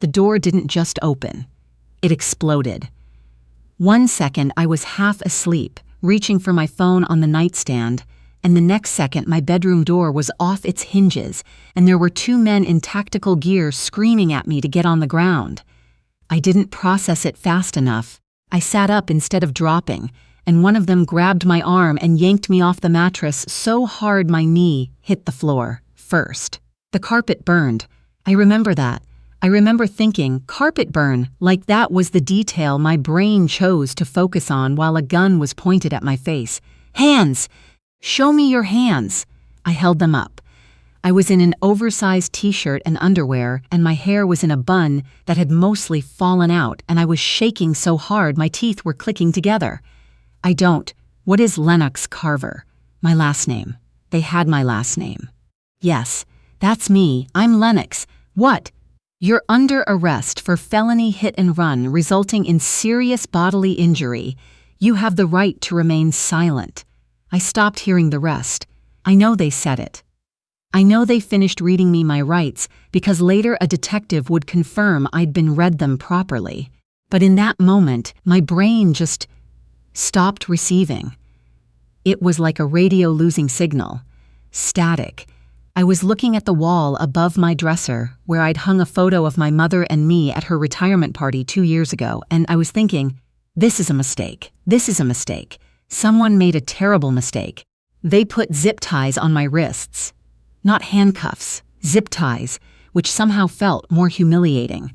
The door didn't just open. It exploded. 1 second I was half asleep, reaching for my phone on the nightstand, and the next second my bedroom door was off its hinges, and there were 2 men in tactical gear screaming at me to get on the ground. I didn't process it fast enough. I sat up instead of dropping, and one of them grabbed my arm and yanked me off the mattress so hard my knee hit the floor first. The carpet burned. I remember that. I remember thinking, carpet burn, like that was the detail my brain chose to focus on while a gun was pointed at my face. Hands! Show me your hands! I held them up. I was in an oversized t-shirt and underwear, and my hair was in a bun that had mostly fallen out, and I was shaking so hard my teeth were clicking together. What is Lennox Carver? My last name. They had my last name. Yes, that's me. I'm Lennox. What? You're under arrest for felony hit and run resulting in serious bodily injury. You have the right to remain silent. I stopped hearing the rest. I know they said it. I know they finished reading me my rights because later a detective would confirm I'd been read them properly. But in that moment, my brain just stopped receiving. It was like a radio losing signal. Static. I was looking at the wall above my dresser where I'd hung a photo of my mother and me at her retirement party 2 years ago, and I was thinking, this is a mistake. This is a mistake. Someone made a terrible mistake. They put zip ties on my wrists. Not handcuffs, zip ties, which somehow felt more humiliating,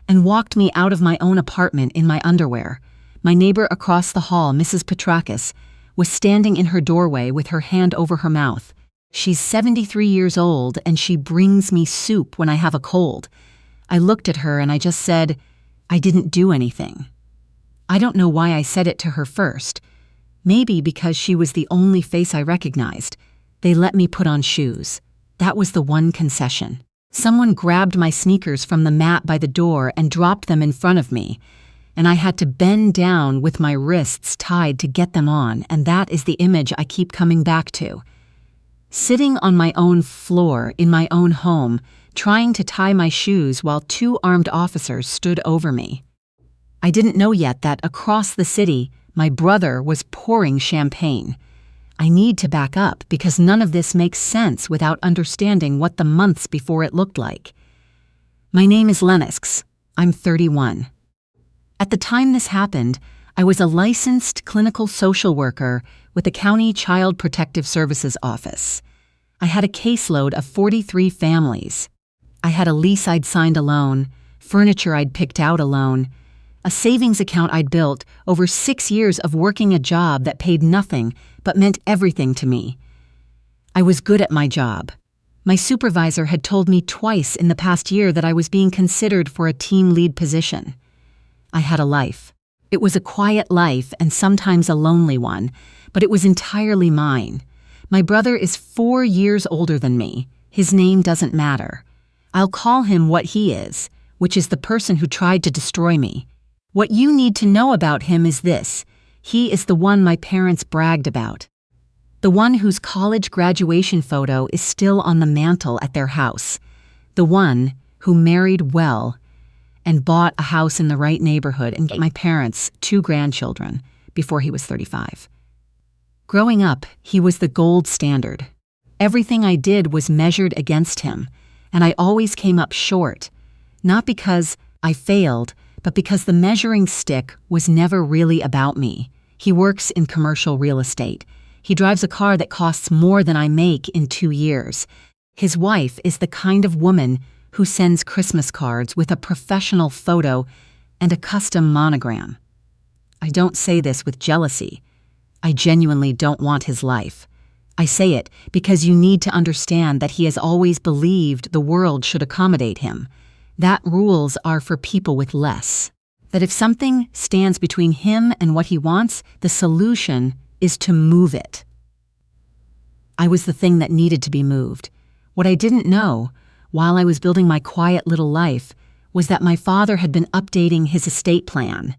and walked me out of my own apartment in my underwear. My neighbor across the hall, Mrs. Petrakis, was standing in her doorway with her hand over her mouth. She's 73 years old, and she brings me soup when I have a cold. I looked at her and I just said, I didn't do anything. I don't know why I said it to her first. Maybe because she was the only face I recognized. They let me put on shoes. That was the one concession. Someone grabbed my sneakers from the mat by the door and dropped them in front of me, and I had to bend down with my wrists tied to get them on, and that is the image I keep coming back to. Sitting on my own floor in my own home, trying to tie my shoes while 2 armed officers stood over me. I didn't know yet that across the city, my brother was pouring champagne. I need to back up because none of this makes sense without understanding what the months before it looked like. My name is Lennox. I'm 31. At the time this happened, I was a licensed clinical social worker with the County Child Protective Services Office. I had a caseload of 43 families. I had a lease I'd signed alone, furniture I'd picked out alone, a savings account I'd built over 6 years of working a job that paid nothing but meant everything to me. I was good at my job. My supervisor had told me twice in the past year that I was being considered for a team lead position. I had a life. It was a quiet life and sometimes a lonely one, but it was entirely mine. My brother is 4 years older than me. His name doesn't matter. I'll call him what he is, which is the person who tried to destroy me. What you need to know about him is this. He is the one my parents bragged about. The one whose college graduation photo is still on the mantle at their house. The one who married well and bought a house in the right neighborhood and gave my parents 2 grandchildren before he was 35. Growing up, he was the gold standard. Everything I did was measured against him, and I always came up short, not because I failed, but because the measuring stick was never really about me. He works in commercial real estate. He drives a car that costs more than I make in 2 years. His wife is the kind of woman who sends Christmas cards with a professional photo and a custom monogram. I don't say this with jealousy. I genuinely don't want his life. I say it because you need to understand that he has always believed the world should accommodate him, that rules are for people with less, that if something stands between him and what he wants, the solution is to move it. I was the thing that needed to be moved. What I didn't know, while I was building my quiet little life, was that my father had been updating his estate plan.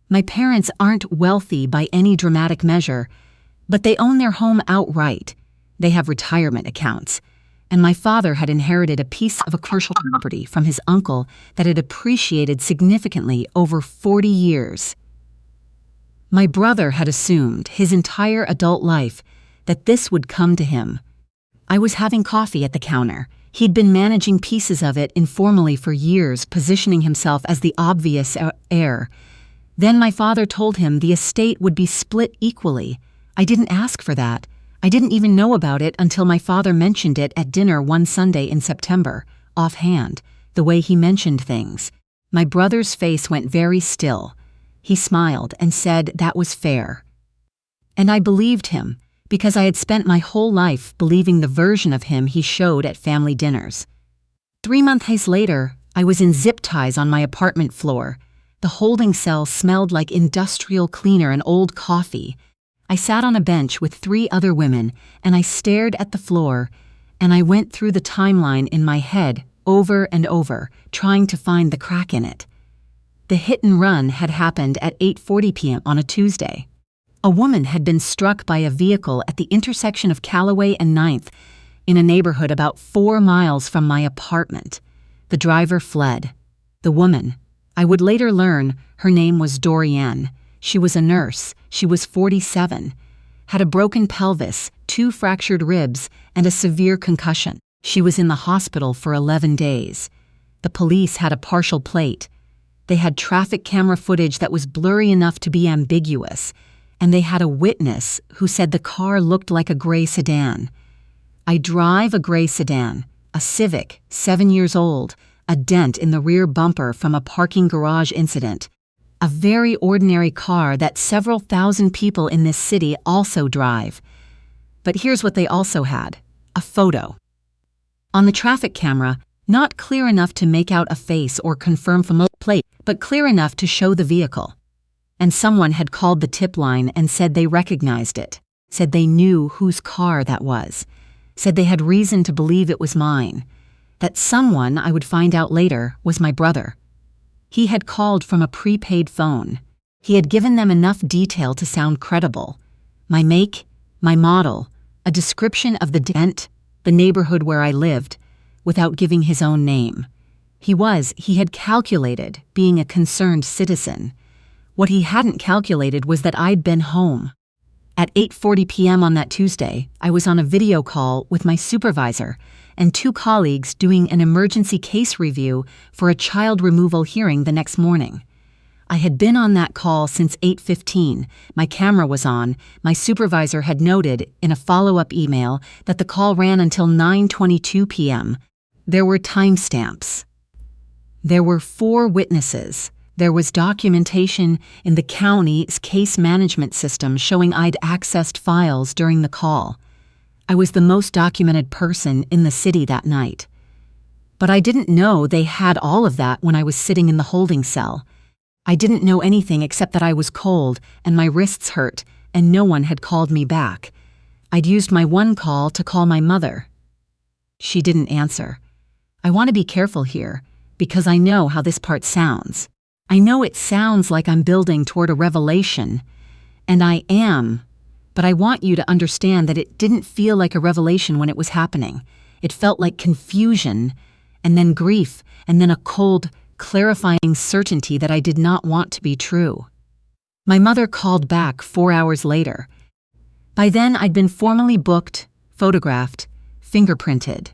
My parents aren't wealthy by any dramatic measure, but they own their home outright. They have retirement accounts. and my father had inherited a piece of a commercial property from his uncle that had appreciated significantly over 40 years. My brother had assumed his entire adult life that this would come to him. I was having coffee at the counter. He'd been managing pieces of it informally for years, positioning himself as the obvious heir. Then my father told him the estate would be split equally. I didn't ask for that. I didn't even know about it until my father mentioned it at dinner one Sunday in September, offhand, the way he mentioned things. My brother's face went very still. He smiled and said that was fair. And I believed him, because I had spent my whole life believing the version of him he showed at family dinners. 3 months later, I was in zip ties on my apartment floor. The holding cell smelled like industrial cleaner and old coffee. I sat on a bench with 3 other women, and I stared at the floor, and I went through the timeline in my head over and over, trying to find the crack in it. The hit and run had happened at 8:40 p.m. on a Tuesday. A woman had been struck by a vehicle at the intersection of Callaway and 9th in a neighborhood about 4 miles from my apartment. The driver fled. The woman, I would later learn her name was Dorianne. She was a nurse. She was 47, had a broken pelvis, 2 fractured ribs, and a severe concussion. She was in the hospital for 11 days. The police had a partial plate. They had traffic camera footage that was blurry enough to be ambiguous, and they had a witness who said the car looked like a gray sedan. I drive a gray sedan, a Civic, 7 years old, a dent in the rear bumper from a parking garage incident. A very ordinary car that several thousand people in this city also drive. But here's what they also had: a photo. On the traffic camera, not clear enough to make out a face or confirm from a plate, but clear enough to show the vehicle. And someone had called the tip line and said they recognized it, said they knew whose car that was, said they had reason to believe it was mine, that someone, I would find out later, was my brother. He had called from a prepaid phone. He had given them enough detail to sound credible. My make, my model, a description of the dent, the neighborhood where I lived, without giving his own name. He had calculated being a concerned citizen. What he hadn't calculated was that I'd been home. At 8:40 p.m. on that Tuesday, I was on a video call with my supervisor and 2 colleagues doing an emergency case review for a child removal hearing the next morning. I had been on that call since 8:15. My camera was on. My supervisor had noted in a follow-up email that the call ran until 9:22 p.m. There were timestamps. There were 4 witnesses. There was documentation in the county's case management system showing I'd accessed files during the call. I was the most documented person in the city that night. But I didn't know they had all of that when I was sitting in the holding cell. I didn't know anything except that I was cold and my wrists hurt and no one had called me back. I'd used my one call to call my mother. She didn't answer. I want to be careful here because I know how this part sounds. I know it sounds like I'm building toward a revelation, and I am, but I want you to understand that it didn't feel like a revelation when it was happening. It felt like confusion, and then grief, and then a cold, clarifying certainty that I did not want to be true. My mother called back 4 hours later. By then, I'd been formally booked, photographed, fingerprinted.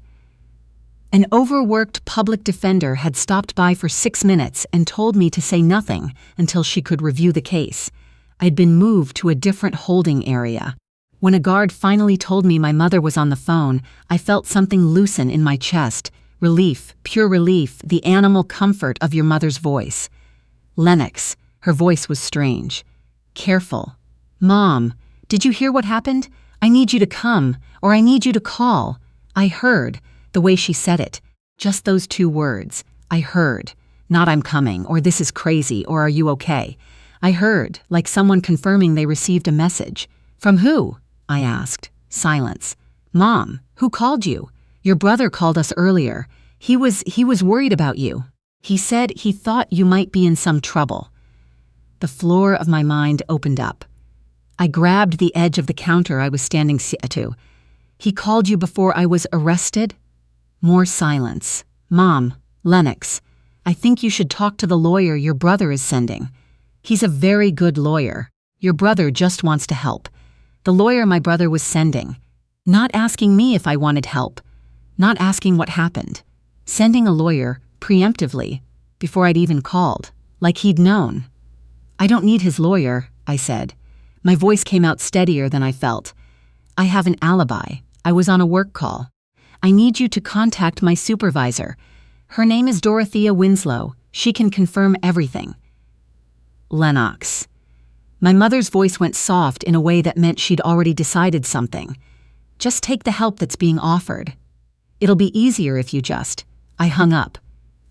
An overworked public defender had stopped by for 6 minutes and told me to say nothing until she could review the case. I'd been moved to a different holding area. When a guard finally told me my mother was on the phone, I felt something loosen in my chest. Relief, pure relief, the animal comfort of your mother's voice. Lennox, her voice was strange. Careful. Mom, did you hear what happened? I need you to come, or I need you to call. I heard. The way she said it, just those 2 words. I heard, not I'm coming, or this is crazy, or are you okay? I heard, like someone confirming they received a message. From who? I asked. Silence. Mom, who called you? Your brother called us earlier. He was worried about you. He said he thought you might be in some trouble. The floor of my mind opened up. I grabbed the edge of the counter I was standing to. He called you before I was arrested? More silence. Mom, Lennox, I think you should talk to the lawyer your brother is sending. He's a very good lawyer. Your brother just wants to help. The lawyer my brother was sending. Not asking me if I wanted help. Not asking what happened. Sending a lawyer, preemptively, before I'd even called, like he'd known. I don't need his lawyer, I said. My voice came out steadier than I felt. I have an alibi. I was on a work call. I need you to contact my supervisor. Her name is Dorothea Winslow. She can confirm everything. Lennox. My mother's voice went soft in a way that meant she'd already decided something. Just take the help that's being offered. It'll be easier if you just. I hung up.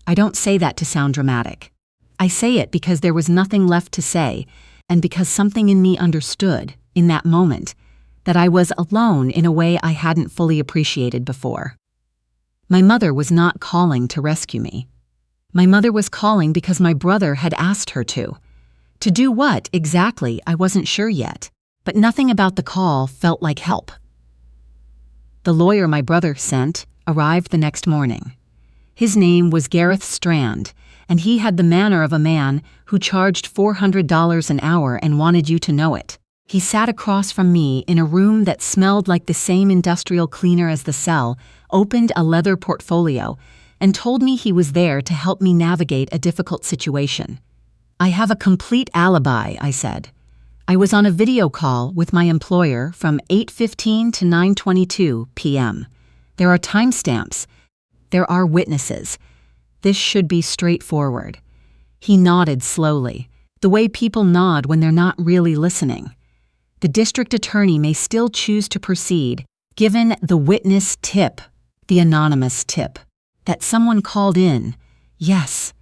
I don't say that to sound dramatic. I say it because there was nothing left to say, and because something in me understood, in that moment, that I was alone in a way I hadn't fully appreciated before. My mother was not calling to rescue me. My mother was calling because my brother had asked her to. To do what, exactly, I wasn't sure yet, but nothing about the call felt like help. The lawyer my brother sent arrived the next morning. His name was Gareth Strand, and he had the manner of a man who charged $400 an hour and wanted you to know it. He sat across from me in a room that smelled like the same industrial cleaner as the cell, opened a leather portfolio, and told me he was there to help me navigate a difficult situation. I have a complete alibi, I said. I was on a video call with my employer from 8:15 to 9:22 p.m. There are timestamps. There are witnesses. This should be straightforward. He nodded slowly, the way people nod when they're not really listening. The district attorney may still choose to proceed, given the witness tip, the anonymous tip, that someone called in. Yes,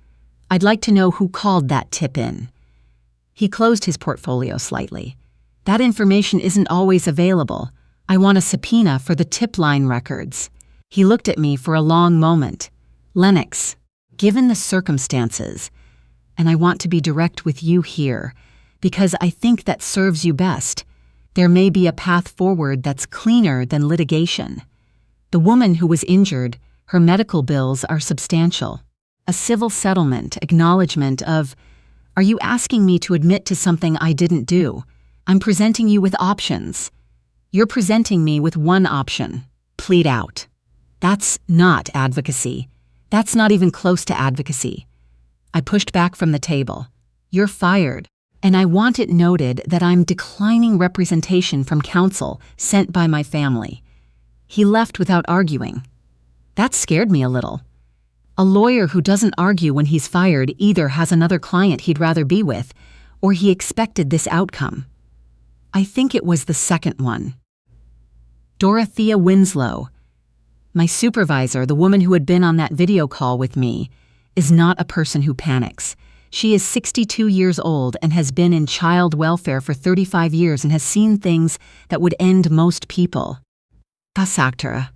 I'd like to know who called that tip in. He closed his portfolio slightly. That information isn't always available. I want a subpoena for the tip line records. He looked at me for a long moment. Lennox, given the circumstances, and I want to be direct with you here, because I think that serves you best, there may be a path forward that's cleaner than litigation. The woman who was injured, her medical bills are substantial. A civil settlement, acknowledgement of, are you asking me to admit to something I didn't do? I'm presenting you with options. You're presenting me with one option. Plead out. That's not advocacy. That's not even close to advocacy. I pushed back from the table. You're fired, and I want it noted that I'm declining representation from counsel sent by my family. He left without arguing. That scared me a little. A lawyer who doesn't argue when he's fired either has another client he'd rather be with, or he expected this outcome. I think it was the second one. Dorothea Winslow, my supervisor, the woman who had been on that video call with me, is not a person who panics. She is 62 years old and has been in child welfare for 35 years and has seen things that would end most people. Pasaktura.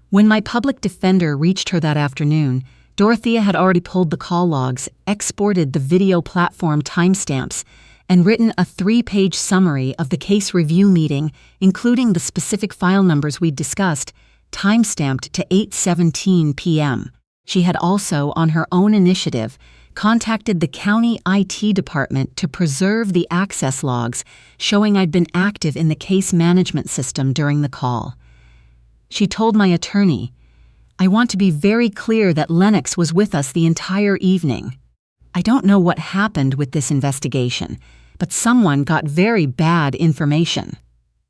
When my public defender reached her that afternoon, Dorothea had already pulled the call logs, exported the video platform timestamps, and written a 3-page summary of the case review meeting, including the specific file numbers we'd discussed, timestamped to 8:17 p.m. She had also, on her own initiative, contacted the county IT department to preserve the access logs showing I'd been active in the case management system during the call. She told my attorney, I want to be very clear that Lennox was with us the entire evening. I don't know what happened with this investigation, but someone got very bad information.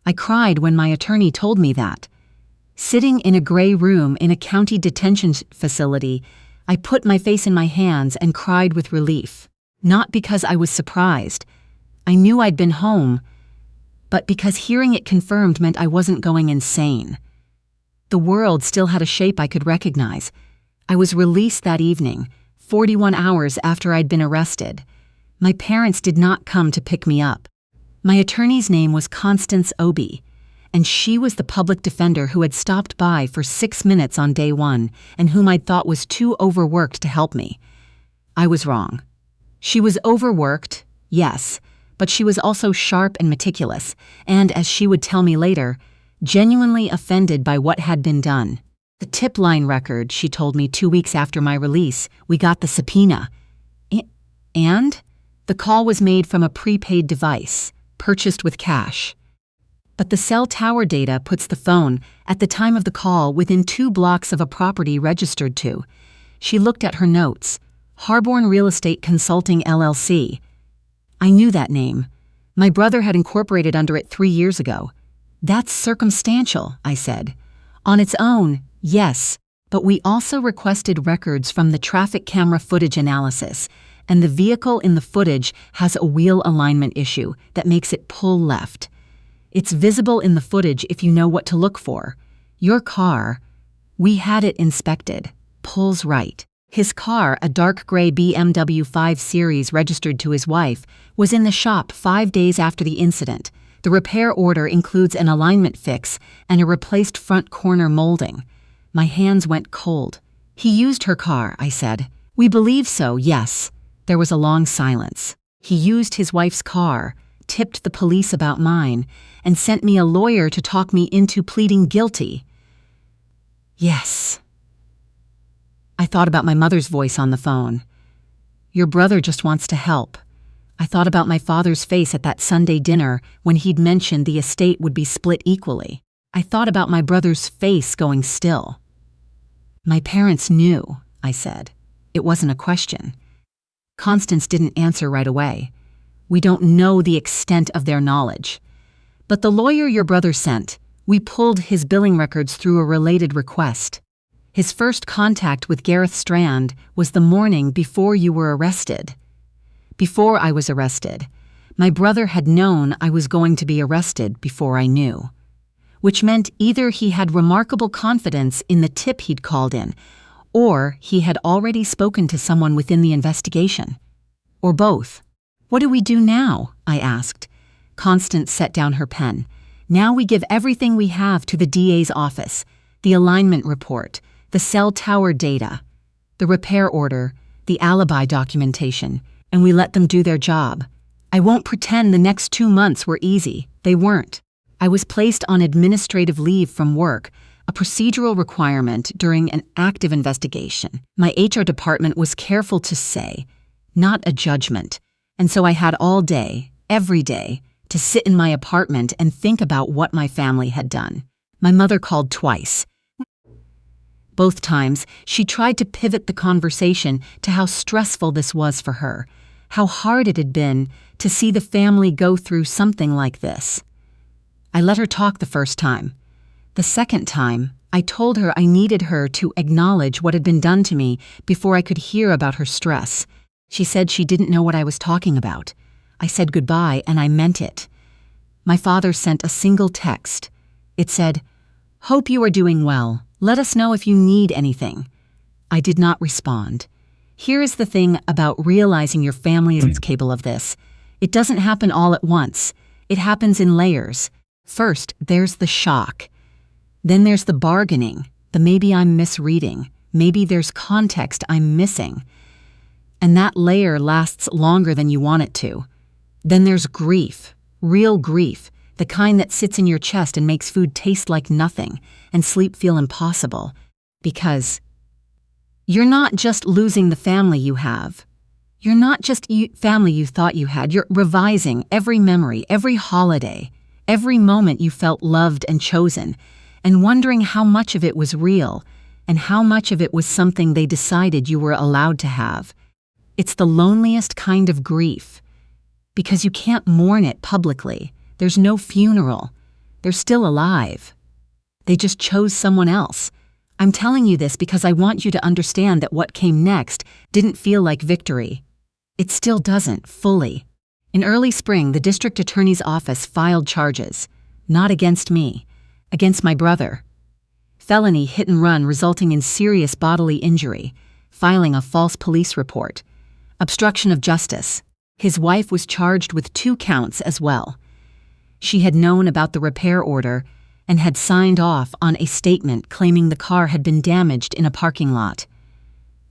I cried when my attorney told me that. Sitting in a gray room in a county detention facility, I put my face in my hands and cried with relief. Not because I was surprised. I knew I'd been home, but because hearing it confirmed meant I wasn't going insane. The world still had a shape I could recognize. I was released that evening, 41 hours after I'd been arrested. My parents did not come to pick me up. My attorney's name was Constance Obi, and she was the public defender who had stopped by for 6 minutes on day one and whom I'd thought was too overworked to help me. I was wrong. She was overworked, yes, but she was also sharp and meticulous, and as she would tell me later, genuinely offended by what had been done. The tip line record, she told me 2 weeks after my release. We got the subpoena. And? The call was made from a prepaid device, purchased with cash. But the cell tower data puts the phone, at the time of the call, within 2 blocks of a property registered to. She looked at her notes. Harborne Real Estate Consulting LLC. I knew that name. My brother had incorporated under it 3 years ago. That's circumstantial, I said. On its own, yes, but we also requested records from the traffic camera footage analysis, and the vehicle in the footage has a wheel alignment issue that makes it pull left. It's visible in the footage if you know what to look for. Your car, we had it inspected, pulls right. His car, a dark gray BMW 5 Series registered to his wife, was in the shop 5 days after the incident. The repair order includes an alignment fix and a replaced front corner molding. My hands went cold. He used her car, I said. We believe so, yes. There was a long silence. He used his wife's car, tipped the police about mine, and sent me a lawyer to talk me into pleading guilty. Yes. I thought about my mother's voice on the phone. Your brother just wants to help. I thought about my father's face at that Sunday dinner when he'd mentioned the estate would be split equally. I thought about my brother's face going still. My parents knew, I said. It wasn't a question. Constance didn't answer right away. We don't know the extent of their knowledge. But the lawyer your brother sent, we pulled his billing records through a related request. His first contact with Gareth Strand was the morning before you were arrested. Before I was arrested, my brother had known I was going to be arrested before I knew, which meant either he had remarkable confidence in the tip he'd called in, or he had already spoken to someone within the investigation. Or both. What do we do now? I asked. Constance set down her pen. Now we give everything we have to the DA's office, the alignment report, the cell tower data, the repair order, the alibi documentation, and we let them do their job. I won't pretend the next 2 months were easy. They weren't. I was placed on administrative leave from work, a procedural requirement during an active investigation. My HR department was careful to say, not a judgment, and so I had all day, every day, to sit in my apartment and think about what my family had done. My mother called twice. Both times, she tried to pivot the conversation to how stressful this was for her, how hard it had been to see the family go through something like this. I let her talk the first time. The second time, I told her I needed her to acknowledge what had been done to me before I could hear about her stress. She said she didn't know what I was talking about. I said goodbye, and I meant it. My father sent a single text. It said, "Hope you are doing well. Let us know if you need anything." I did not respond. Here is the thing about realizing your family is capable of this. It doesn't happen all at once. It happens in layers. First, there's the shock. Then there's the bargaining, the maybe I'm misreading, maybe there's context I'm missing. And that layer lasts longer than you want it to. Then there's grief, real grief, the kind that sits in your chest and makes food taste like nothing and sleep feel impossible. Because you're not just losing the family you have. You're not just family you thought you had. You're revising every memory, every holiday, every moment you felt loved and chosen, and wondering how much of it was real and how much of it was something they decided you were allowed to have. It's the loneliest kind of grief, because you can't mourn it publicly. There's no funeral. They're still alive. They just chose someone else. I'm telling you this because I want you to understand that what came next didn't feel like victory. It still doesn't, fully. In early spring, the district attorney's office filed charges, not against me, against my brother. Felony hit and run resulting in serious bodily injury, filing a false police report, obstruction of justice. His wife was charged with 2 counts as well. She had known about the repair order and had signed off on a statement claiming the car had been damaged in a parking lot.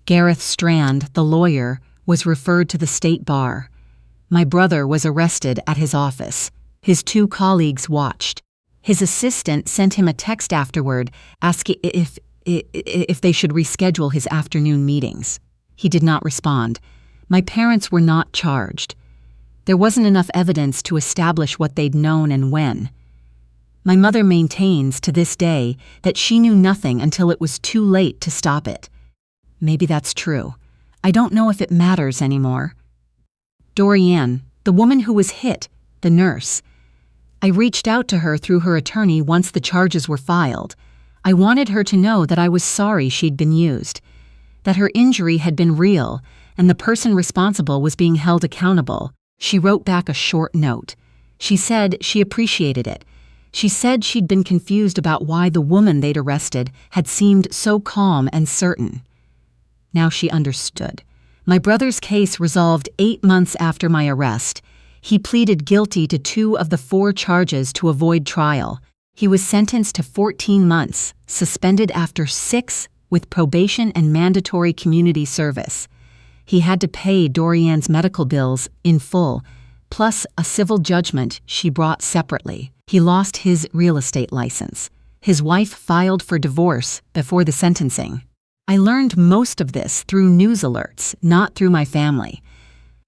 Gareth Strand, the lawyer, was referred to the state bar. My brother was arrested at his office. His 2 colleagues watched. His assistant sent him a text afterward asking if if they should reschedule his afternoon meetings. He did not respond. My parents were not charged. There wasn't enough evidence to establish what they'd known and when. My mother maintains to this day that she knew nothing until it was too late to stop it. Maybe that's true. I don't know if it matters anymore. Dorianne, the woman who was hit, the nurse. I reached out to her through her attorney once the charges were filed. I wanted her to know that I was sorry she'd been used, that her injury had been real, and the person responsible was being held accountable. She wrote back a short note. She said she appreciated it. She said she'd been confused about why the woman they'd arrested had seemed so calm and certain. Now she understood. My brother's case resolved 8 months after my arrest. He pleaded guilty to 2 of the 4 charges to avoid trial. He was sentenced to 14 months, suspended after 6 with probation and mandatory community service. He had to pay Dorianne's medical bills in full, plus a civil judgment she brought separately. He lost his real estate license. His wife filed for divorce before the sentencing. I learned most of this through news alerts, not through my family.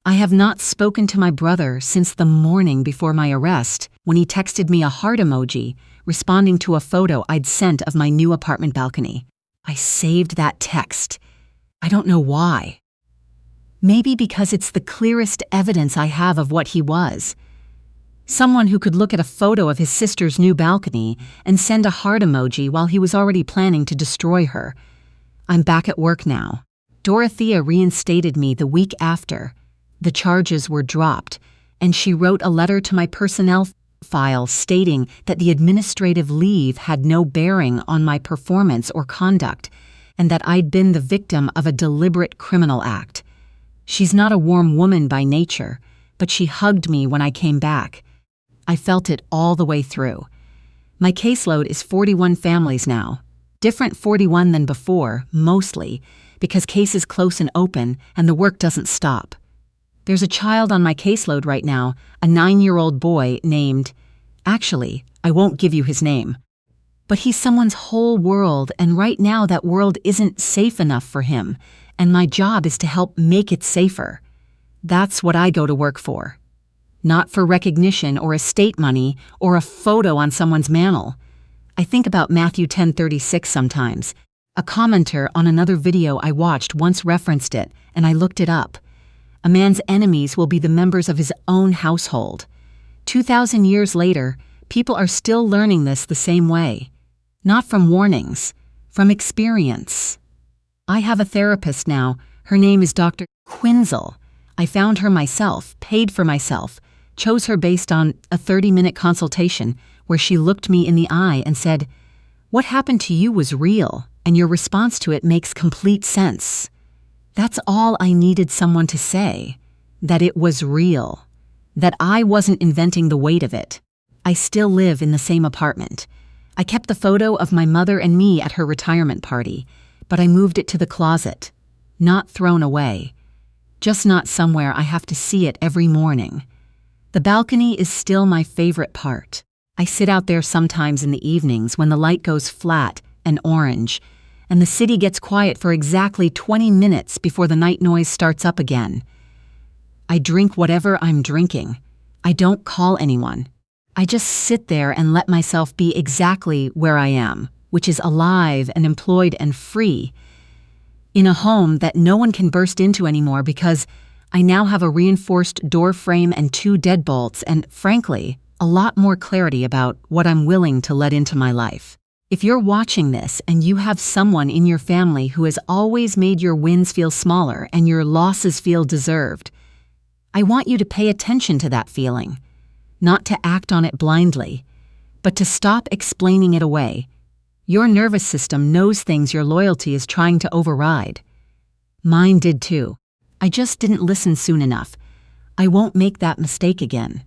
I have not spoken to my brother since the morning before my arrest, when he texted me a heart emoji, responding to a photo I'd sent of my new apartment balcony. I saved that text. I don't know why. Maybe because it's the clearest evidence I have of what he was. Someone who could look at a photo of his sister's new balcony and send a heart emoji while he was already planning to destroy her. I'm back at work now. Dorothea reinstated me the week after. The charges were dropped, and she wrote a letter to my personnel file stating that the administrative leave had no bearing on my performance or conduct, and that I'd been the victim of a deliberate criminal act. She's not a warm woman by nature, but she hugged me when I came back. I felt it all the way through. My caseload is 41 families now. Different 41 than before, mostly, because case is close and open and the work doesn't stop. There's a child on my caseload right now, a 9-year-old boy named... Actually, I won't give you his name. But he's someone's whole world, and right now that world isn't safe enough for him, and my job is to help make it safer. That's what I go to work for. Not for recognition or estate money or a photo on someone's mantle. I think about Matthew 10:36 sometimes. A commenter on another video I watched once referenced it, and I looked it up. A man's enemies will be the members of his own household. 2,000 years later, people are still learning this the same way. Not from warnings, from experience. I have a therapist now. Her name is Dr. Quinzel. I found her myself, paid for myself, chose her based on a 30-minute consultation where she looked me in the eye and said, "What happened to you was real, and your response to it makes complete sense." That's all I needed someone to say, that it was real, that I wasn't inventing the weight of it. I still live in the same apartment. I kept the photo of my mother and me at her retirement party, but I moved it to the closet, not thrown away, just not somewhere I have to see it every morning. The balcony is still my favorite part. I sit out there sometimes in the evenings when the light goes flat and orange, and the city gets quiet for exactly 20 minutes before the night noise starts up again. I drink whatever I'm drinking. I don't call anyone. I just sit there and let myself be exactly where I am, which is alive and employed and free, in a home that no one can burst into anymore because I now have a reinforced door frame and 2 deadbolts and, frankly, a lot more clarity about what I'm willing to let into my life. If you're watching this and you have someone in your family who has always made your wins feel smaller and your losses feel deserved, I want you to pay attention to that feeling, not to act on it blindly, but to stop explaining it away. Your nervous system knows things your loyalty is trying to override. Mine did too. I just didn't listen soon enough. I won't make that mistake again.